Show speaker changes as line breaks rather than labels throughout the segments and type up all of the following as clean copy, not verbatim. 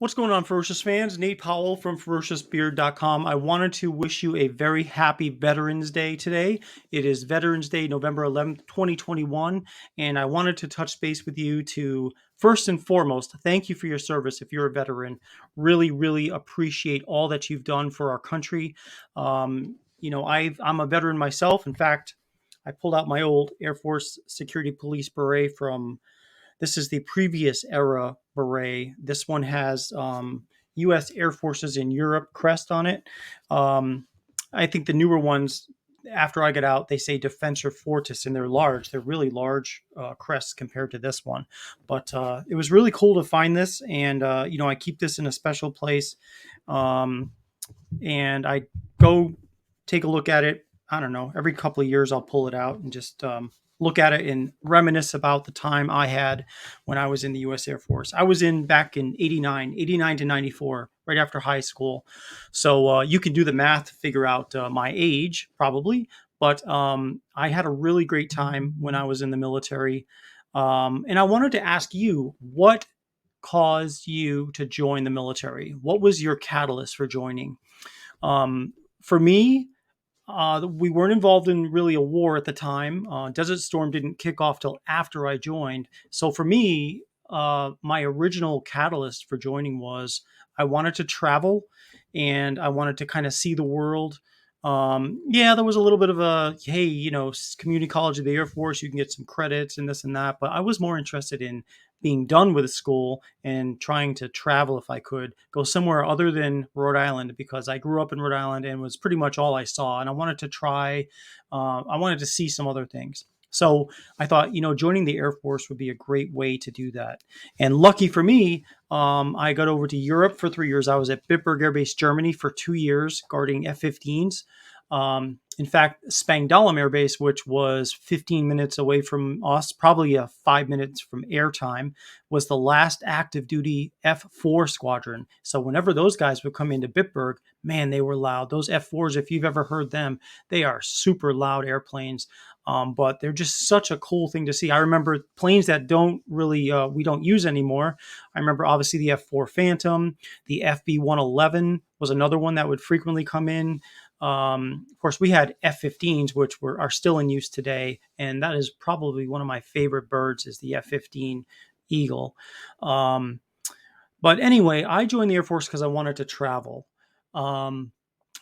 What's going on, Ferocious fans? Nate Powell from ferociousbeard.com. I wanted to wish you a very happy Veterans Day today. It is Veterans Day, November 11th, 2021, and I wanted to touch base with you to first and foremost thank you for your service. If you're a veteran, really, really appreciate all that you've done for our country. I'm a veteran myself. In fact, I pulled out my old Air Force Security Police beret from this is the previous era beret. This one has U.S. Air Forces in Europe crest on it. Um, I think the newer ones, after I get out, they say Defensor Fortis, and they're large. They're really large crests compared to this one. But it was really cool to find this, and I keep this in a special place, um, and I go take a look at it. I don't know, every couple of years I'll pull it out and just look at it and reminisce about the time I had when I was in the U.S. Air Force. I was in back in 89 to 94, right after high school. So you can do the math to figure out my age, probably. But I had a really great time when I was in the military. And I wanted to ask you, what caused you to join the military? What was your catalyst for joining? For me, we weren't involved in really a war at the time. Desert Storm didn't kick off till after I joined. So for me, my original catalyst for joining was I wanted to travel and I wanted to kind of see the world. Yeah, there was a little bit of a, hey, community college of the Air Force, you can get some credits and this and that. But I was more interested in being done with school and trying to travel if I could, go somewhere other than Rhode Island, because I grew up in Rhode Island and was pretty much all I saw. And I wanted to I wanted to see some other things. So I thought, joining the Air Force would be a great way to do that. And lucky for me, I got over to Europe for 3 years. I was at Bitburg Air Base, Germany for 2 years, guarding F-15s. In fact, Spangdahlem Air Base, which was 15 minutes away from us, probably 5 minutes from airtime, was the last active duty F4 squadron. So whenever those guys would come into Bitburg, man, they were loud. Those F4s, if you've ever heard them, they are super loud airplanes. But they're just such a cool thing to see. I remember planes that we don't use anymore. I remember obviously the F4 Phantom, the FB-111 was another one that would frequently come in. Of course, we had F-15s, which are still in use today, and that is probably one of my favorite birds is the F-15 Eagle. But anyway, I joined the Air Force because I wanted to travel. Um,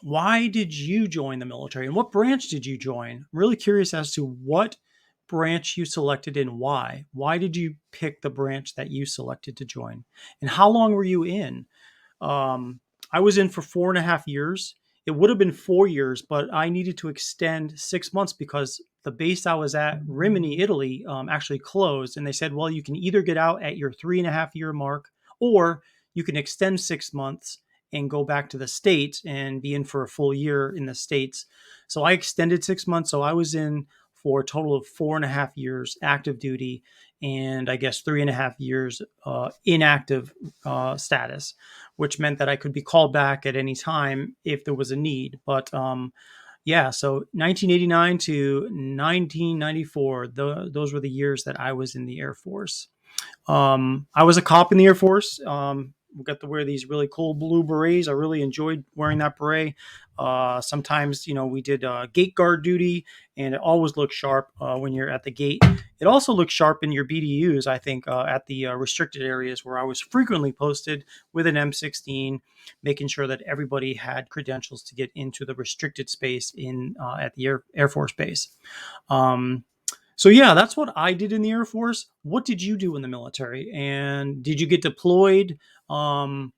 why did you join the military, and what branch did you join? I'm really curious as to what branch you selected and why. Why did you pick the branch that you selected to join, and how long were you in? Um, I was in for 4.5 years. It would have been 4 years, but I needed to extend 6 months because the base I was at, Rimini, Italy, actually closed. And they said, well, you can either get out at your 3.5 year mark, or you can extend 6 months and go back to the States and be in for a full year in the States. So I extended 6 months. So I was in for a total of 4.5 years active duty, and I guess 3.5 years inactive status, which meant that I could be called back at any time if there was a need. But yeah, so 1989 to 1994, those were the years that I was in the Air Force. I was a cop in the Air Force. We got to wear these really cool blue berets. I really enjoyed wearing that beret. Sometimes, we did gate guard duty, and it always looked sharp when you're at the gate. It also looked sharp in your BDUs, I think, at the restricted areas where I was frequently posted with an M16, making sure that everybody had credentials to get into the restricted space at the Air Force Base. So yeah, that's what I did in the Air Force. What did you do in the military? And did you get deployed? Um,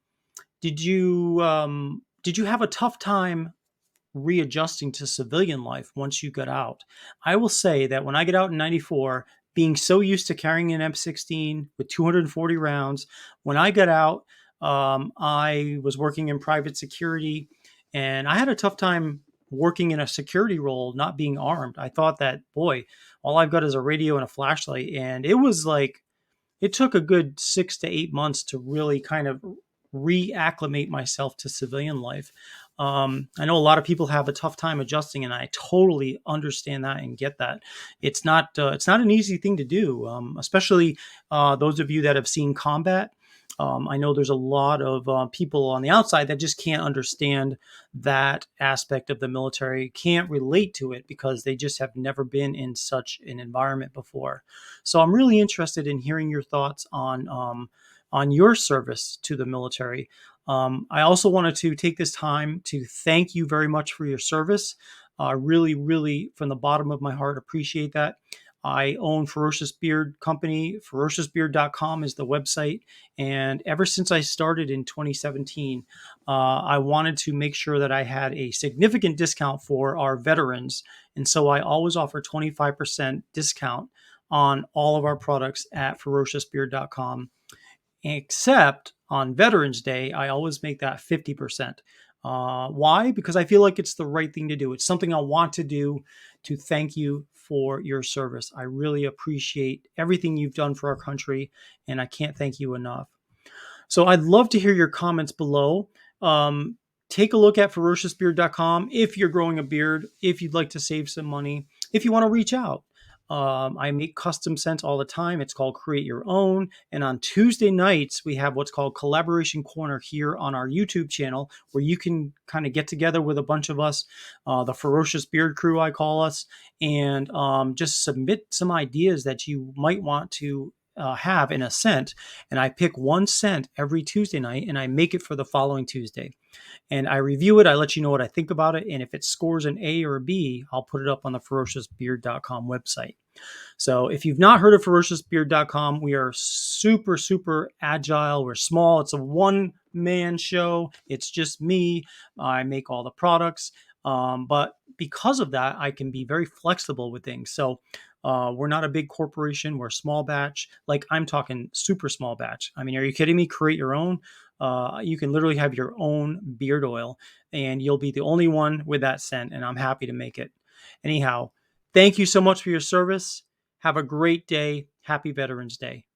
did you have a tough time readjusting to civilian life once you got out? I will say that when I got out in 94, being so used to carrying an M16 with 240 rounds, when I got out, I was working in private security, and I had a tough time working in a security role, not being armed. I thought that, boy, all I've got is a radio and a flashlight. And it was like, it took a good 6 to 8 months to really kind of reacclimate myself to civilian life. I know a lot of people have a tough time adjusting, and I totally understand that and get that. It's not an easy thing to do, especially those of you that have seen combat. I know there's a lot of people on the outside that just can't understand that aspect of the military, can't relate to it because they just have never been in such an environment before. So I'm really interested in hearing your thoughts on your service to the military. I also wanted to take this time to thank you very much for your service. Really, really, from the bottom of my heart, appreciate that. I own Ferocious Beard Company. Ferociousbeard.com is the website. And ever since I started in 2017, I wanted to make sure that I had a significant discount for our veterans. And so I always offer 25% discount on all of our products at ferociousbeard.com, except on Veterans Day, I always make that 50%. Why? Because I feel like it's the right thing to do. It's something I want to do to thank you for your service. I really appreciate everything you've done for our country, and I can't thank you enough. So I'd love to hear your comments below. Take a look at ferociousbeard.com if you're growing a beard, if you'd like to save some money, if you want to reach out. I make custom scents all the time. It's called Create Your Own. And on Tuesday nights, we have what's called Collaboration Corner here on our YouTube channel, where you can kind of get together with a bunch of us, the Ferocious Beard Crew, I call us, and just submit some ideas that you might want to have in a scent. And I pick one scent every Tuesday night and I make it for the following Tuesday. And I review it. I let you know what I think about it. And if it scores an A or a B, I'll put it up on the ferociousbeard.com website. So if you've not heard of ferociousbeard.com, we are super, super agile. We're small. It's a one-man show. It's just me. I make all the products. But because of that, I can be very flexible with things. So we're not a big corporation. We're a small batch. Like I'm talking super small batch. I mean, are you kidding me? Create your own. You can literally have your own beard oil and you'll be the only one with that scent. And I'm happy to make it. Anyhow, thank you so much for your service. Have a great day. Happy Veterans Day.